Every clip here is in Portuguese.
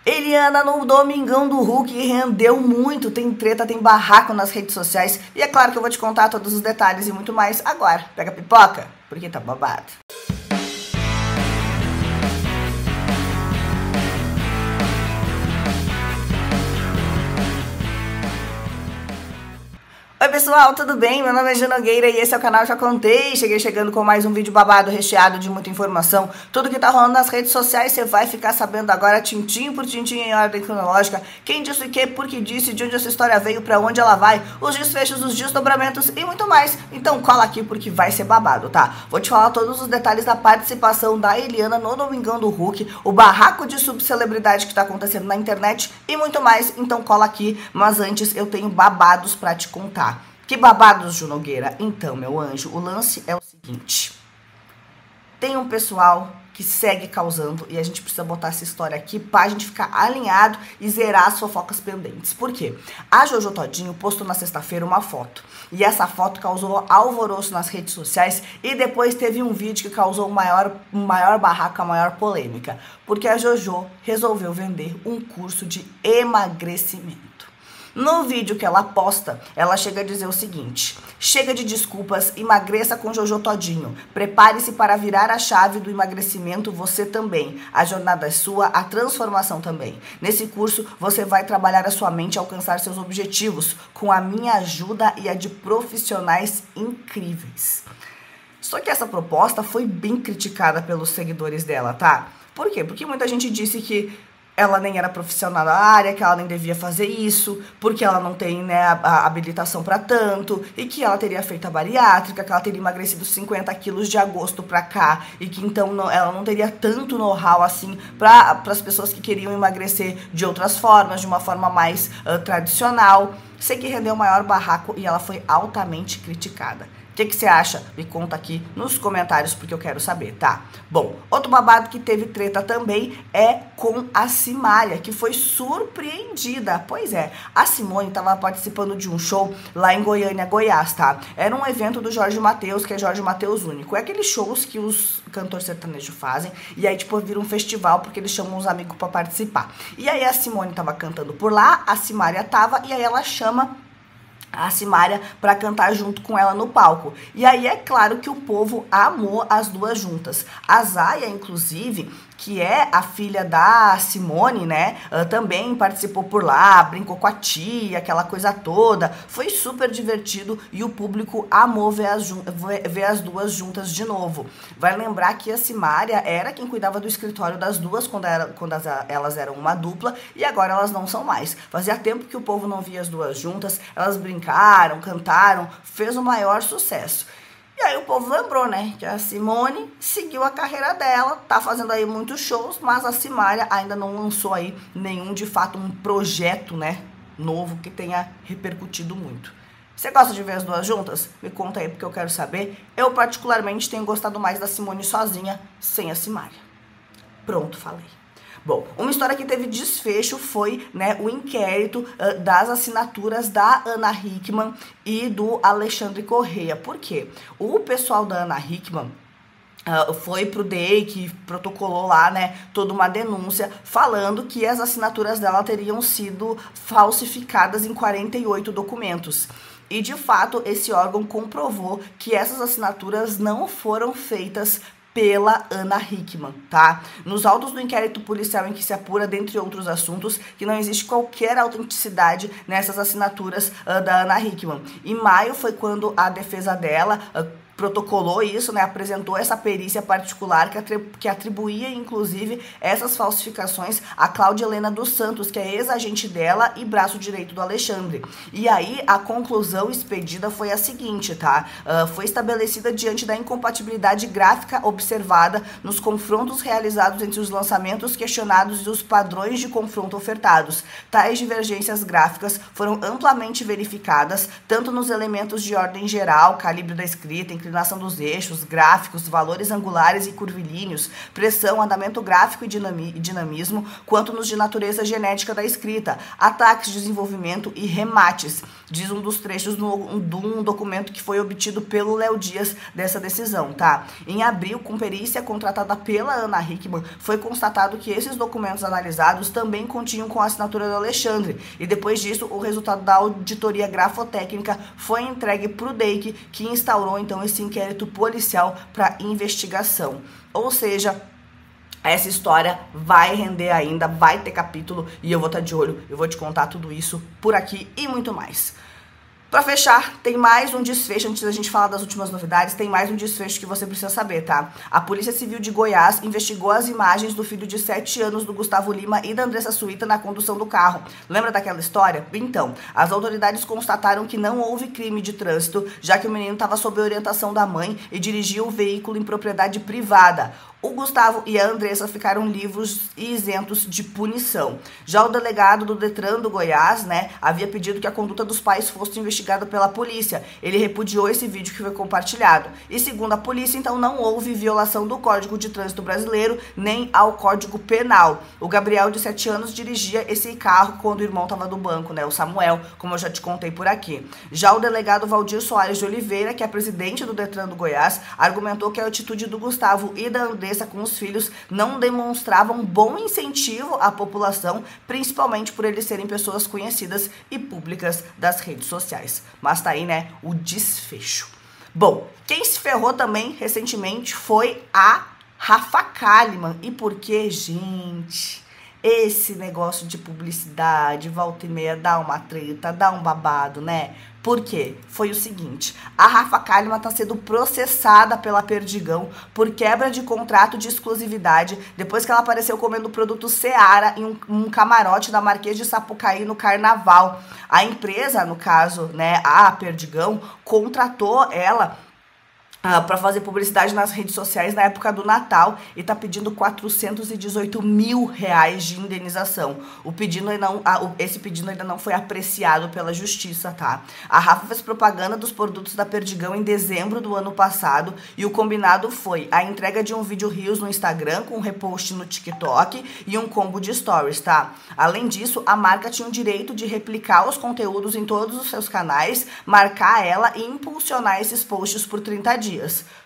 Eliana no Domingão do Hulk rendeu muito, tem treta, tem barraco nas redes sociais. E é claro que eu vou te contar todos os detalhes e muito mais agora. Pega a pipoca, porque tá babado. Oi pessoal, tudo bem? Meu nome é Ju Nogueira e esse é o canal Já Contei. Cheguei chegando com mais um vídeo babado, recheado de muita informação. Tudo que tá rolando nas redes sociais você vai ficar sabendo agora, tintim por tintim, em ordem cronológica. Quem disse o que, por que disse, de onde essa história veio, pra onde ela vai, os desfechos, os desdobramentos e muito mais. Então cola aqui porque vai ser babado, tá? Vou te falar todos os detalhes da participação da Eliana no Domingão do Hulk, o barraco de subcelebridade que tá acontecendo na internet e muito mais. Então cola aqui, mas antes eu tenho babados pra te contar. Que babados, Ju Nogueira? Então, meu anjo, o lance é o seguinte. Tem um pessoal que segue causando e a gente precisa botar essa história aqui pra gente ficar alinhado e zerar as fofocas pendentes. Por quê? A Jojo Todinho postou na sexta-feira uma foto. E essa foto causou alvoroço nas redes sociais e depois teve um vídeo que causou um maior barraco, a maior polêmica. Porque a Jojo resolveu vender um curso de emagrecimento. No vídeo que ela posta, ela chega a dizer o seguinte: chega de desculpas, emagreça com Jojo Todinho. Prepare-se para virar a chave do emagrecimento você também. A jornada é sua, a transformação também. Nesse curso, você vai trabalhar a sua mente a alcançar seus objetivos, com a minha ajuda e a de profissionais incríveis. Só que essa proposta foi bem criticada pelos seguidores dela, tá? Por quê? Porque muita gente disse que ela nem era profissional da área, que ela nem devia fazer isso, porque ela não tem, né, a habilitação para tanto, e que ela teria feito a bariátrica, que ela teria emagrecido 50 quilos de agosto pra cá, e que então ela não teria tanto know-how assim para as pessoas que queriam emagrecer de outras formas, de uma forma mais tradicional. Sei que rendeu o maior barraco e ela foi altamente criticada. O que você acha? Me conta aqui nos comentários porque eu quero saber, tá? Bom, outro babado que teve treta também é com a Simária, que foi surpreendida. Pois é, a Simone estava participando de um show lá em Goiânia, Goiás, tá? Era um evento do Jorge Mateus, que é Jorge Mateus Único. É aqueles shows que os cantores sertanejos fazem e aí, tipo, vira um festival porque eles chamam os amigos pra participar. E aí a Simone tava cantando por lá, a Simária tava e aí ela chama a Simária para cantar junto com ela no palco. E aí é claro que o povo amou as duas juntas. A Zaya, inclusive, que é a filha da Simone, né, também participou por lá, brincou com a tia, aquela coisa toda. Foi super divertido e o público amou ver as duas juntas de novo. Vai lembrar que a Simária era quem cuidava do escritório das duas quando elas eram uma dupla e agora elas não são mais. Fazia tempo que o povo não via as duas juntas, elas brincaram, cantaram, fez o maior sucesso. E aí o povo lembrou, né, que a Simone seguiu a carreira dela, tá fazendo aí muitos shows, mas a Simária ainda não lançou aí nenhum, de fato, um projeto, né, novo que tenha repercutido muito. Você gosta de ver as duas juntas? Me conta aí porque eu quero saber. Eu particularmente tenho gostado mais da Simone sozinha, sem a Simária. Pronto, falei. Bom, uma história que teve desfecho foi, né, o inquérito das assinaturas da Ana Hickman e do Alexandre Correia. Por quê? O pessoal da Ana Hickman foi pro DEI, que protocolou lá, né, toda uma denúncia falando que as assinaturas dela teriam sido falsificadas em 48 documentos. E, de fato, esse órgão comprovou que essas assinaturas não foram feitas pela Ana Hickman, tá? Nos autos do inquérito policial em que se apura, dentre outros assuntos, que não existe qualquer autenticidade nessas assinaturas da Ana Hickman. Em maio foi quando a defesa dela protocolou isso, né, apresentou essa perícia particular que atribuía, inclusive, essas falsificações a Cláudia Helena dos Santos, que é ex-agente dela e braço direito do Alexandre. E aí, a conclusão expedida foi a seguinte, tá? Foi estabelecida diante da incompatibilidade gráfica observada nos confrontos realizados entre os lançamentos questionados e os padrões de confronto ofertados. Tais divergências gráficas foram amplamente verificadas, tanto nos elementos de ordem geral, calibre da escrita, inclinação dos eixos, gráficos, valores angulares e curvilíneos, pressão, andamento gráfico e dinamismo, quanto nos de natureza genética da escrita, ataques, desenvolvimento e remates, diz um dos trechos de um documento que foi obtido pelo Léo Dias dessa decisão, tá? Em abril, com perícia contratada pela Ana Hickman, foi constatado que esses documentos analisados também continham com a assinatura do Alexandre, e depois disso, o resultado da auditoria grafotécnica foi entregue para o DEIC, que instaurou então esse inquérito policial para investigação. Ou seja, essa história vai render ainda, vai ter capítulo e eu vou estar de olho, eu vou te contar tudo isso por aqui e muito mais. Pra fechar, tem mais um desfecho, antes da gente falar das últimas novidades, tem mais um desfecho que você precisa saber, tá? A Polícia Civil de Goiás investigou as imagens do filho de 7 anos do Gustavo Lima e da Andressa Suíta na condução do carro. Lembra daquela história? Então, as autoridades constataram que não houve crime de trânsito, já que o menino estava sob orientação da mãe e dirigia o veículo em propriedade privada. O Gustavo e a Andressa ficaram livres e isentos de punição. Já o delegado do Detran do Goiás, havia pedido que a conduta dos pais fosse investigada pela polícia. Ele repudiou esse vídeo que foi compartilhado. E segundo a polícia, então, não houve violação do Código de Trânsito Brasileiro, nem ao Código Penal. O Gabriel, de 7 anos, dirigia esse carro quando o irmão estava no banco, o Samuel, como eu já te contei por aqui. Já o delegado Valdir Soares de Oliveira, que é presidente do Detran do Goiás, argumentou que a atitude do Gustavo e da Andressa com os filhos não demonstravam bom incentivo à população, principalmente por eles serem pessoas conhecidas e públicas das redes sociais. Mas tá aí, o desfecho. Bom, quem se ferrou também recentemente foi a Rafa Kalimann. E por quê, gente? Esse negócio de publicidade, volta e meia, dá uma treta, dá um babado, Por quê? Foi o seguinte, a Rafa Kalimann está sendo processada pela Perdigão por quebra de contrato de exclusividade depois que ela apareceu comendo produto Seara em um camarote da Marquês de Sapucaí no Carnaval. A empresa, no caso, a Perdigão, contratou ela para fazer publicidade nas redes sociais na época do Natal e tá pedindo R$418 mil de indenização. Esse pedido ainda não foi apreciado pela justiça, tá? A Rafa fez propaganda dos produtos da Perdigão em dezembro do ano passado e o combinado foi a entrega de um vídeo Reels no Instagram com um repost no TikTok e um combo de stories, tá? Além disso, a marca tinha o direito de replicar os conteúdos em todos os seus canais, marcar ela e impulsionar esses posts por 30 dias.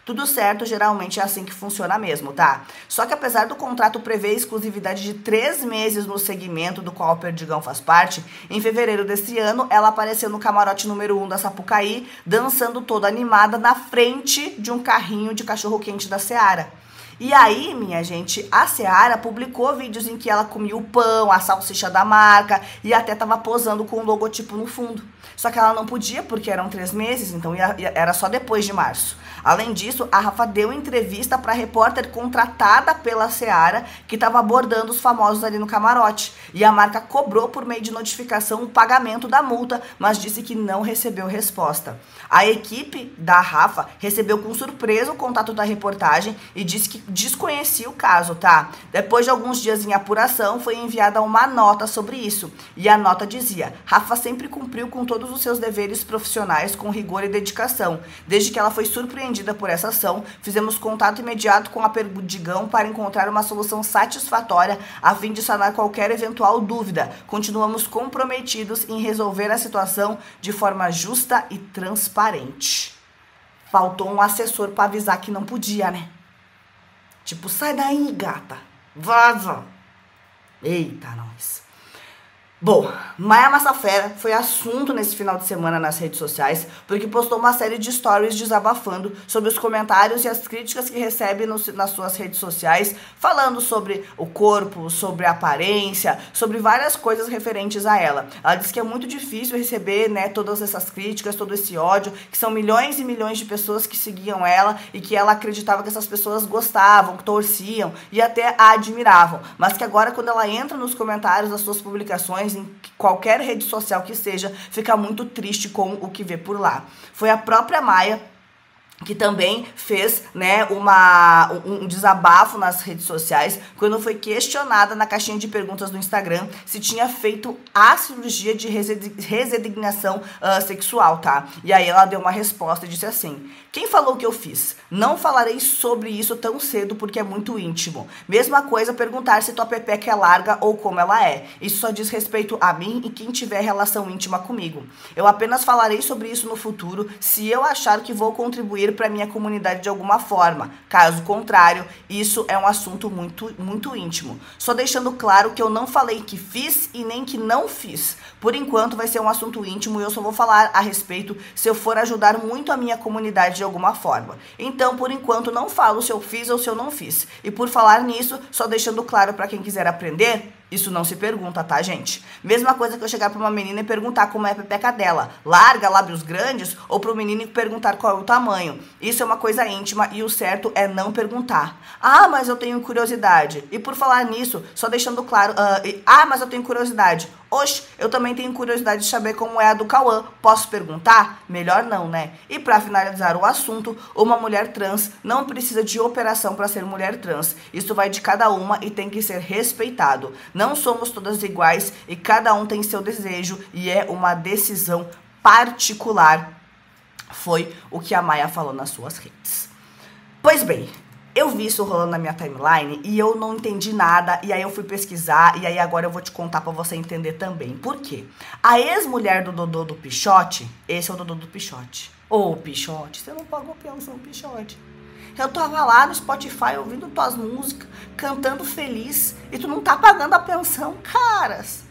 Tudo certo, geralmente é assim que funciona mesmo, tá? Só que apesar do contrato prever exclusividade de 3 meses no segmento do qual a Perdigão faz parte, em fevereiro desse ano, ela apareceu no camarote número 1 da Sapucaí, dançando toda animada na frente de um carrinho de cachorro-quente da Seara. E aí, minha gente, a Seara publicou vídeos em que ela comia o pão, a salsicha da marca e até tava posando com o logotipo no fundo. Só que ela não podia porque eram 3 meses, então era só depois de março. Além disso, a Rafa deu entrevista para repórter contratada pela Seara, que estava abordando os famosos ali no camarote. E a marca cobrou por meio de notificação o pagamento da multa, mas disse que não recebeu resposta. A equipe da Rafa recebeu com surpresa o contato da reportagem e disse que desconhecia o caso, tá? Depois de alguns dias em apuração, foi enviada uma nota sobre isso. E a nota dizia: Rafa sempre cumpriu com todos os seus deveres profissionais com rigor e dedicação. Desde que ela foi surpreendida por essa ação, fizemos contato imediato com a Perdigão para encontrar uma solução satisfatória a fim de sanar qualquer eventual dúvida. Continuamos comprometidos em resolver a situação de forma justa e transparente. Faltou um assessor para avisar que não podia, Tipo, sai daí, gata. Vaza. Eita, nós. Bom, Maia Massafera foi assunto nesse final de semana nas redes sociais porque postou uma série de stories desabafando sobre os comentários e as críticas que recebe nas suas redes sociais, falando sobre o corpo, sobre a aparência, sobre várias coisas referentes a ela. Ela disse que é muito difícil receber, todas essas críticas, todo esse ódio, que são milhões e milhões de pessoas que seguiam ela e que ela acreditava que essas pessoas gostavam, que torciam e até a admiravam. Mas que agora, quando ela entra nos comentários das suas publicações, em qualquer rede social que seja, fica muito triste com o que vê por lá. Foi a própria Maia que também fez, né, um desabafo nas redes sociais quando foi questionada na caixinha de perguntas do Instagram se tinha feito a cirurgia de resignação sexual, tá? E aí ela deu uma resposta e disse assim: quem falou que eu fiz? Não falarei sobre isso tão cedo porque é muito íntimo. Mesma coisa perguntar se tua pepeca é larga ou como ela é. Isso só diz respeito a mim e quem tiver relação íntima comigo. Eu apenas falarei sobre isso no futuro se eu achar que vou contribuir para minha comunidade de alguma forma. Caso contrário, isso é um assunto muito íntimo. Só deixando claro que eu não falei que fiz e nem que não fiz. Por enquanto vai ser um assunto íntimo e eu só vou falar a respeito se eu for ajudar muito a minha comunidade de alguma forma. Então, por enquanto, não falo se eu fiz ou se eu não fiz. E por falar nisso, só deixando claro para quem quiser aprender, isso não se pergunta, tá, gente? Mesma coisa que eu chegar pra uma menina e perguntar como é a pepeca dela. Larga, lábios grandes? Ou pro menino perguntar qual é o tamanho. Isso é uma coisa íntima e o certo é não perguntar. Ah, mas eu tenho curiosidade. E por falar nisso, só deixando claro... mas eu tenho curiosidade. Oxe, eu também tenho curiosidade de saber como é a do Cauã. Posso perguntar? Melhor não, né? E pra finalizar o assunto, uma mulher trans não precisa de operação pra ser mulher trans. Isso vai de cada uma e tem que ser respeitado. Não somos todas iguais e cada um tem seu desejo e é uma decisão particular. Foi o que a Maia falou nas suas redes. Pois bem, eu vi isso rolando na minha timeline e eu não entendi nada. E aí eu fui pesquisar e aí agora eu vou te contar pra você entender também. Por quê? A ex-mulher do Dodô do Pichote, esse é o Dodô do Pichote. Ô, Pichote, você não pagou pensão, Pichote. Eu tava lá no Spotify ouvindo tuas músicas, cantando feliz, e tu não tá pagando a pensão, caras.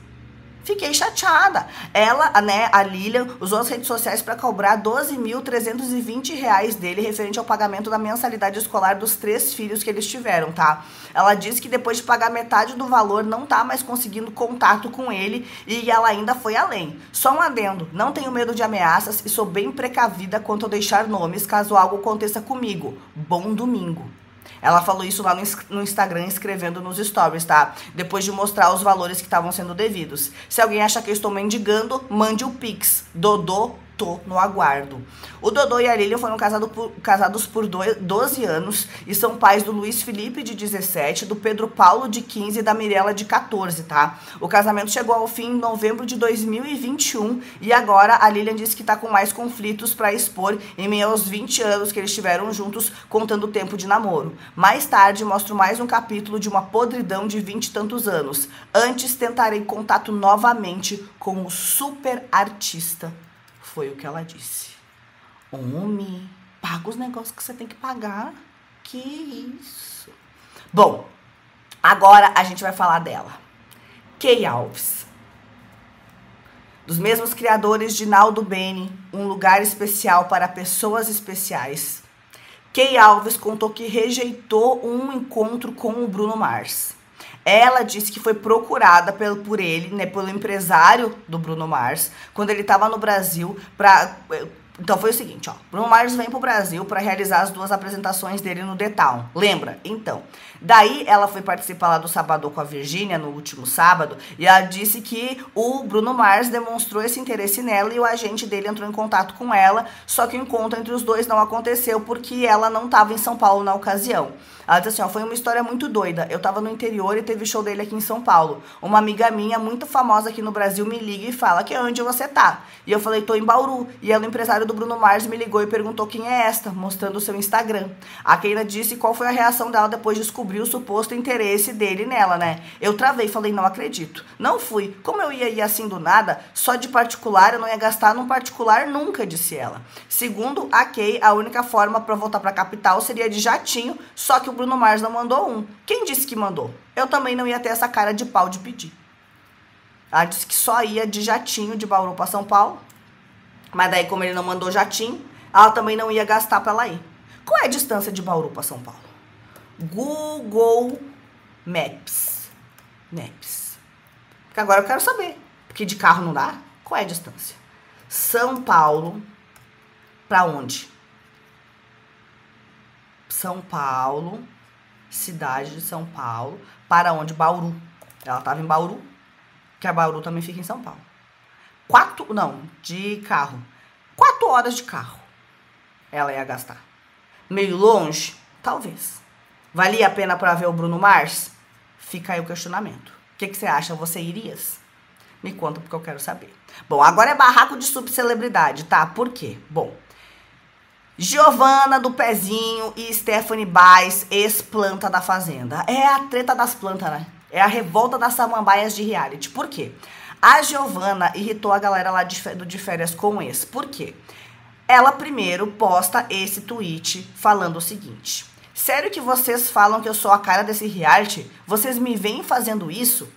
Fiquei chateada. Ela, né, a Lilian, usou as redes sociais para cobrar R$12.320 dele, referente ao pagamento da mensalidade escolar dos 3 filhos que eles tiveram, tá? Ela disse que depois de pagar metade do valor, não tá mais conseguindo contato com ele e ela ainda foi além. Só um adendo, não tenho medo de ameaças e sou bem precavida quanto a deixar nomes caso algo aconteça comigo. Bom domingo. Ela falou isso lá no Instagram, escrevendo nos stories, tá? Depois de mostrar os valores que estavam sendo devidos. Se alguém acha que eu estou mendigando, mande o Pix. Dodô, tô no aguardo. O Dodô e a Lilian foram casados por 12 anos e são pais do Luiz Felipe, de 17, do Pedro Paulo, de 15 e da Mirella, de 14, tá? O casamento chegou ao fim em novembro de 2021 e agora a Lilian disse que tá com mais conflitos pra expor em meio aos 20 anos que eles tiveram juntos, contando o tempo de namoro. Mais tarde, mostro mais um capítulo de uma podridão de 20 e tantos anos. Antes, tentarei contato novamente com o super artista. Foi o que ela disse. Homem, paga os negócios que você tem que pagar. Que isso. Bom, agora a gente vai falar dela. Kay Alves. Dos mesmos criadores de Naldo Bene, um lugar especial para pessoas especiais. Kay Alves contou que rejeitou um encontro com o Bruno Mars. Ela disse que foi procurada por ele, né, pelo empresário do Bruno Mars, quando ele estava no Brasil para... Então foi o seguinte, ó, Bruno Mars vem pro Brasil para realizar as 2 apresentações dele no The Town, lembra? Então, daí ela foi participar lá do Sabadão com a Virgínia no último sábado e ela disse que o Bruno Mars demonstrou esse interesse nela e o agente dele entrou em contato com ela, só que o encontro entre os dois não aconteceu porque ela não estava em São Paulo na ocasião. Ela disse assim, ó, foi uma história muito doida, eu tava no interior e teve show dele aqui em São Paulo. Uma amiga minha, muito famosa aqui no Brasil, me liga e fala que onde você tá? E eu falei, tô em Bauru. E ela, o empresário do Bruno Mars, me ligou e perguntou quem é esta, mostrando o seu Instagram. A Keila disse qual foi a reação dela depois de descobrir o suposto interesse dele nela, né? Eu travei, falei, não acredito. Não fui. Como eu ia ir assim do nada, só de particular, eu não ia gastar num particular nunca, disse ela. Segundo a Kay, a única forma pra voltar pra capital seria de jatinho, só que o Bruno Mars não mandou um. Quem disse que mandou? Eu também não ia ter essa cara de pau de pedir. Ela disse que só ia de jatinho de Bauru pra São Paulo. Mas daí, como ele não mandou jatinho, ela também não ia gastar pra ela ir. Qual é a distância de Bauru pra São Paulo? Google Maps. Porque agora eu quero saber. Porque de carro não dá? Qual é a distância? São Paulo pra onde? São Paulo, cidade de São Paulo, para onde? Bauru. Ela estava em Bauru, que a Bauru também fica em São Paulo. De carro. 4 horas de carro ela ia gastar. Meio longe? Talvez. Valia a pena pra ver o Bruno Mars? Fica aí o questionamento. O que você acha? Você irias? Me conta porque eu quero saber. Bom, agora é barraco de subcelebridade, tá? Por quê? Bom, Giovana do Pezinho e Stephanie Baez, ex-planta da Fazenda. É a treta das plantas, né? É a revolta das samambaias de reality. Por quê? A Giovana irritou a galera lá de férias com o ex. Por quê? Ela primeiro posta esse tweet falando o seguinte: sério que vocês falam que eu sou a cara desse reality? Vocês me veem fazendo isso?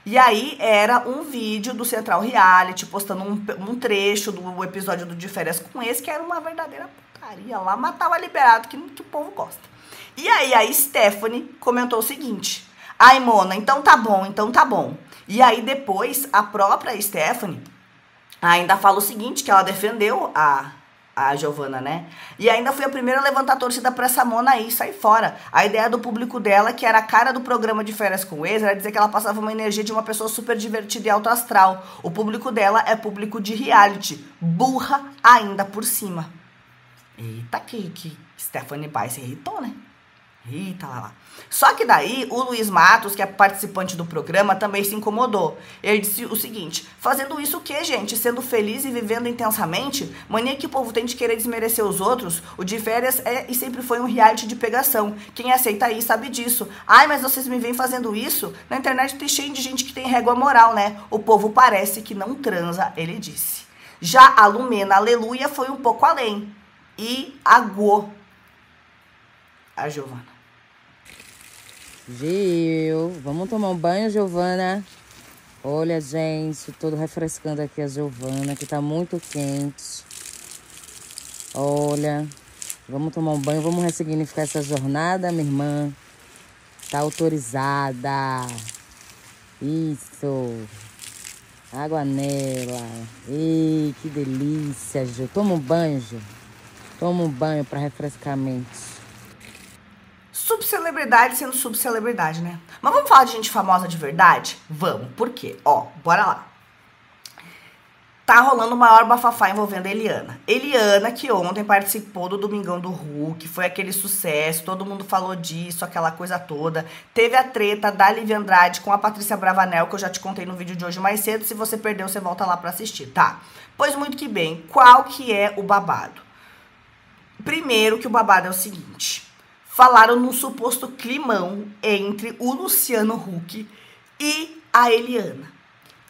E aí era um vídeo do Central Reality postando um trecho do episódio do De Férias com Ex, que era uma verdadeira putaria lá, mas tava liberado, que o povo gosta. E aí a Stephanie comentou o seguinte: ai, Mona, então tá bom, então tá bom. E aí depois a própria Stephanie ainda fala o seguinte, que ela defendeu a Giovana, né? E ainda foi a primeira a levantar a torcida pra essa Mona aí, sai fora. A ideia do público dela, que era a cara do programa De Férias com Ex, era dizer que ela passava uma energia de uma pessoa super divertida e alto astral. O público dela é público de reality, burra ainda por cima. Eita, que Stephanie Baez se irritou, né? Eita lá. Só que daí o Luiz Matos, que é participante do programa, também se incomodou. Ele disse o seguinte: fazendo isso o quê, gente? Sendo feliz e vivendo intensamente? Mania que o povo tem de querer desmerecer os outros? O De Férias é e sempre foi um reality de pegação. Quem aceita aí sabe disso. Ai, mas vocês me veem fazendo isso? Na internet tem cheio de gente que tem régua moral, né? O povo parece que não transa, ele disse. Já a Lumena Aleluia foi um pouco além e aguou a Giovana. Gil, vamos tomar um banho, Giovana? Olha, gente, todo refrescando aqui a Giovana, que tá muito quente. Olha, vamos tomar um banho, vamos ressignificar essa jornada, minha irmã. Tá autorizada. Isso. Água nela. Ei, que delícia, Gil. Toma um banho, Gil. Toma um banho pra refrescar a mente. Subcelebridade sendo subcelebridade, né? Mas vamos falar de gente famosa de verdade? Vamos, por quê? Ó, bora lá. Tá rolando o maior bafafá envolvendo a Eliana. Eliana, que ontem participou do Domingão do Hulk, foi aquele sucesso, todo mundo falou disso, aquela coisa toda. Teve a treta da Lívia Andrade com a Patrícia Bravanel, que eu já te contei no vídeo de hoje mais cedo. Se você perdeu, você volta lá pra assistir, tá? Pois muito que bem, qual que é o babado? Primeiro que o babado é o seguinte: falaram num suposto climão entre o Luciano Huck e a Eliana.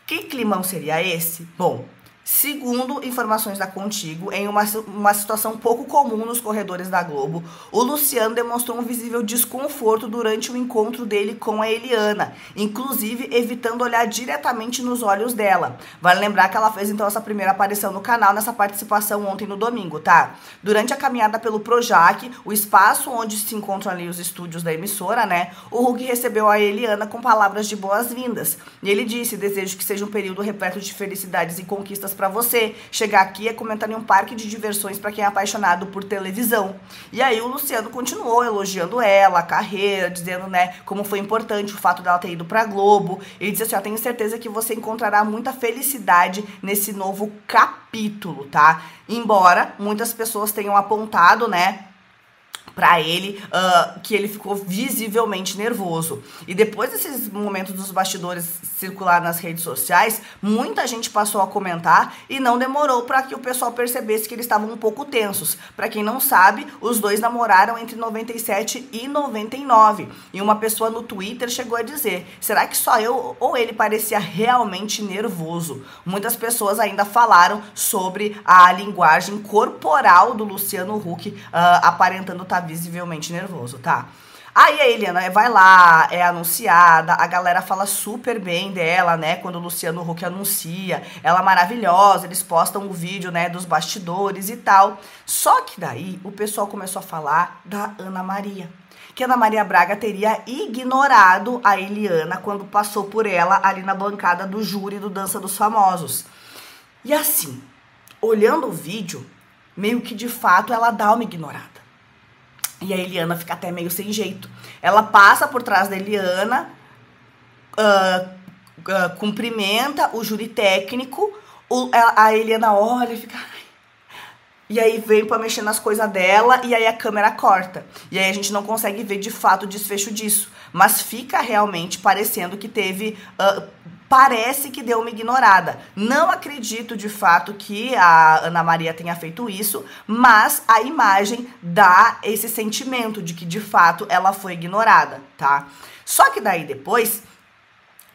Que climão seria esse? Bom, segundo informações da Contigo, em uma situação pouco comum nos corredores da Globo, o Luciano demonstrou um visível desconforto durante o encontro dele com a Eliana, inclusive evitando olhar diretamente nos olhos dela. Vale lembrar que ela fez então essa primeira aparição no canal nessa participação ontem no domingo, tá? Durante a caminhada pelo Projac, o espaço onde se encontram ali os estúdios da emissora, né? O Huck recebeu a Eliana com palavras de boas-vindas. E ele disse: desejo que seja um período repleto de felicidades e conquistas pra você. Chegar aqui é comentar em um parque de diversões pra quem é apaixonado por televisão. E aí o Luciano continuou elogiando ela, a carreira, dizendo, né, como foi importante o fato dela ter ido pra Globo. Ele disse assim: ó, tenho certeza que você encontrará muita felicidade nesse novo capítulo, tá? Embora muitas pessoas tenham apontado, né, pra ele, que ele ficou visivelmente nervoso. E depois desses momentos dos bastidores circular nas redes sociais, muita gente passou a comentar e não demorou para que o pessoal percebesse que eles estavam um pouco tensos. Pra quem não sabe, os dois namoraram entre 97 e 99. E uma pessoa no Twitter chegou a dizer: será que só eu ou ele parecia realmente nervoso? Muitas pessoas ainda falaram sobre a linguagem corporal do Luciano Huck, aparentando estar visivelmente nervoso, tá? Aí a Eliana vai lá, é anunciada, a galera fala super bem dela, né? Quando o Luciano Huck anuncia, ela é maravilhosa, eles postam o vídeo, né, dos bastidores e tal. Só que daí o pessoal começou a falar da Ana Maria, que a Ana Maria Braga teria ignorado a Eliana quando passou por ela ali na bancada do júri do Dança dos Famosos. E assim, olhando o vídeo, meio que de fato ela dá uma ignorada. E a Eliana fica até meio sem jeito. Ela passa por trás da Eliana, cumprimenta o júri técnico, a Eliana olha e fica: E aí vem pra mexer nas coisas dela e aí a câmera corta. E aí a gente não consegue ver de fato o desfecho disso. Mas fica realmente parecendo que teve... parece que deu uma ignorada. Não acredito de fato que a Ana Maria tenha feito isso, mas a imagem dá esse sentimento de que de fato ela foi ignorada, tá? Só que daí depois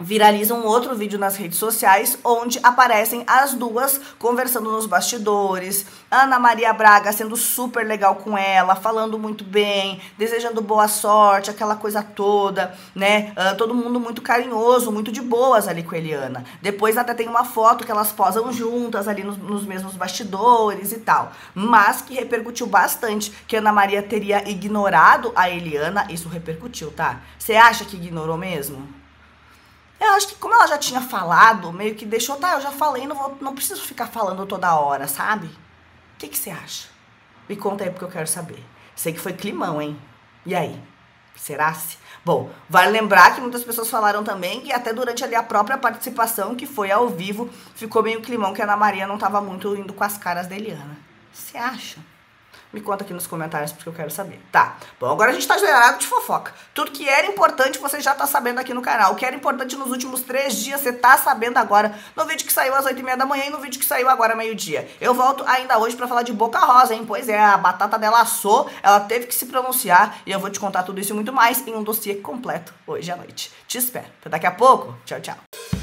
viraliza um outro vídeo nas redes sociais onde aparecem as duas conversando nos bastidores, Ana Maria Braga sendo super legal com ela, falando muito bem, desejando boa sorte, aquela coisa toda, né? Todo mundo muito carinhoso, muito de boas ali com a Eliana. Depois até tem uma foto que elas posam juntas ali nos mesmos bastidores e tal. Mas que repercutiu bastante, que a Ana Maria teria ignorado a Eliana, isso repercutiu, tá? Você acha que ignorou mesmo? Eu acho que como ela já tinha falado, meio que deixou, tá, eu já falei, não preciso ficar falando toda hora, sabe? O que você acha? Me conta aí porque eu quero saber. Sei que foi climão, hein? E aí? Será-se? Bom, vale lembrar que muitas pessoas falaram também que até durante ali a própria participação, que foi ao vivo, ficou meio climão que a Ana Maria não tava muito indo com as caras da Eliana. Você acha? Me conta aqui nos comentários porque eu quero saber. Tá, bom, agora a gente tá gerado de fofoca. Tudo que era importante você já tá sabendo aqui no canal. O que era importante nos últimos 3 dias você tá sabendo agora no vídeo que saiu às 8h30 da manhã e no vídeo que saiu agora meio-dia. Eu volto ainda hoje pra falar de Boca Rosa, hein? Pois é, a batata dela assou, ela teve que se pronunciar e eu vou te contar tudo isso e muito mais em um dossiê completo hoje à noite. Te espero. Até daqui a pouco. Tchau, tchau.